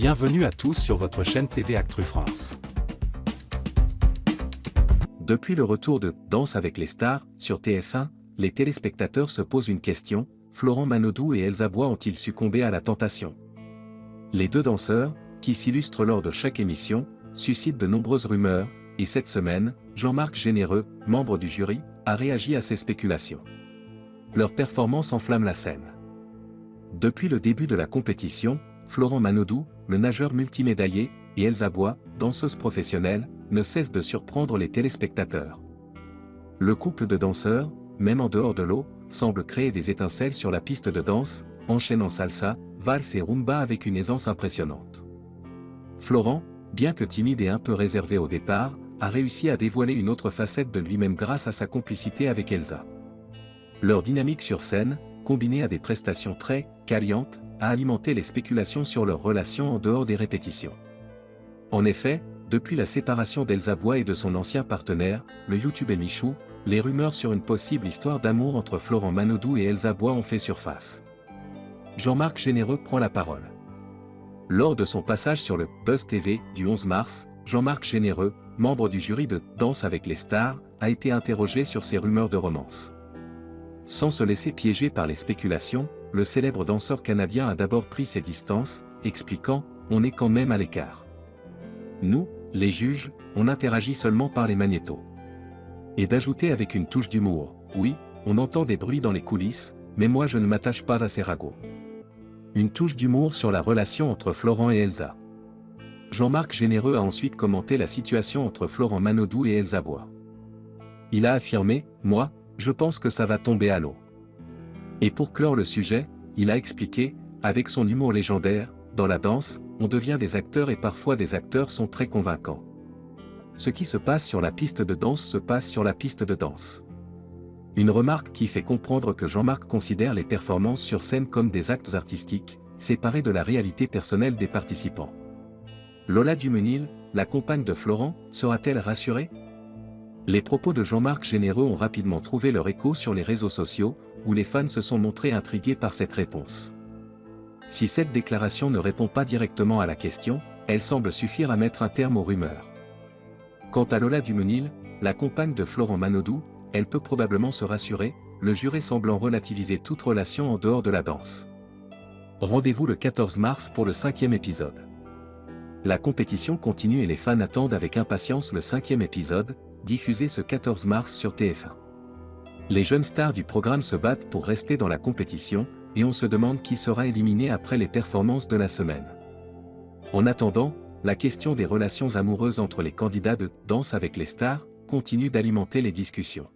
Bienvenue à tous sur votre chaîne TV Actu France. Depuis le retour de « Danse avec les stars » sur TF1, les téléspectateurs se posent une question, Florent Manodou et Elsa Bois ont-ils succombé à la tentation? Les deux danseurs, qui s'illustrent lors de chaque émission, suscitent de nombreuses rumeurs, et cette semaine, Jean-Marc Généreux, membre du jury, a réagi à ces spéculations. Leur performance enflamme la scène. Depuis le début de la compétition, Florent Manodou, le nageur multimédaillé, et Elsa Bois, danseuse professionnelle, ne cessent de surprendre les téléspectateurs. Le couple de danseurs, même en dehors de l'eau, semble créer des étincelles sur la piste de danse, enchaînant salsa, valse et rumba avec une aisance impressionnante. Florent, bien que timide et un peu réservé au départ, a réussi à dévoiler une autre facette de lui-même grâce à sa complicité avec Elsa. Leur dynamique sur scène, combinée à des prestations très calientes, a alimenté les spéculations sur leur relation en dehors des répétitions. En effet, depuis la séparation d'Elsa Bois et de son ancien partenaire, le YouTuber Michou, les rumeurs sur une possible histoire d'amour entre Florent Manodou et Elsa Bois ont fait surface. Jean-Marc Généreux prend la parole. Lors de son passage sur le Buzz TV du 11 mars, Jean-Marc Généreux, membre du jury de « Danse avec les stars », a été interrogé sur ces rumeurs de romance. Sans se laisser piéger par les spéculations, le célèbre danseur canadien a d'abord pris ses distances, expliquant « On est quand même à l'écart. Nous, les juges, on interagit seulement par les magnétos. » Et d'ajouter avec une touche d'humour « Oui, on entend des bruits dans les coulisses, mais moi je ne m'attache pas à ces ragots. » Une touche d'humour sur la relation entre Florent et Elsa. Jean-Marc Généreux a ensuite commenté la situation entre Florent Manodou et Elsa Bois. Il a affirmé « Moi, je pense que ça va tomber à l'eau. » Et pour clore le sujet, il a expliqué, avec son humour légendaire, dans la danse, on devient des acteurs et parfois des acteurs sont très convaincants. Ce qui se passe sur la piste de danse se passe sur la piste de danse. Une remarque qui fait comprendre que Jean-Marc considère les performances sur scène comme des actes artistiques, séparés de la réalité personnelle des participants. Lola Duménil, la compagne de Florent, sera-t-elle rassurée? Les propos de Jean-Marc Généreux ont rapidement trouvé leur écho sur les réseaux sociaux, où les fans se sont montrés intrigués par cette réponse. Si cette déclaration ne répond pas directement à la question, elle semble suffire à mettre un terme aux rumeurs. Quant à Lola Duménil, la compagne de Florent Manodou, elle peut probablement se rassurer, le jury semblant relativiser toute relation en dehors de la danse. Rendez-vous le 14 mars pour le 5e épisode. La compétition continue et les fans attendent avec impatience le 5e épisode, diffusé ce 14 mars sur TF1. Les jeunes stars du programme se battent pour rester dans la compétition, et on se demande qui sera éliminé après les performances de la semaine. En attendant, la question des relations amoureuses entre les candidats de « Danse avec les stars » continue d'alimenter les discussions.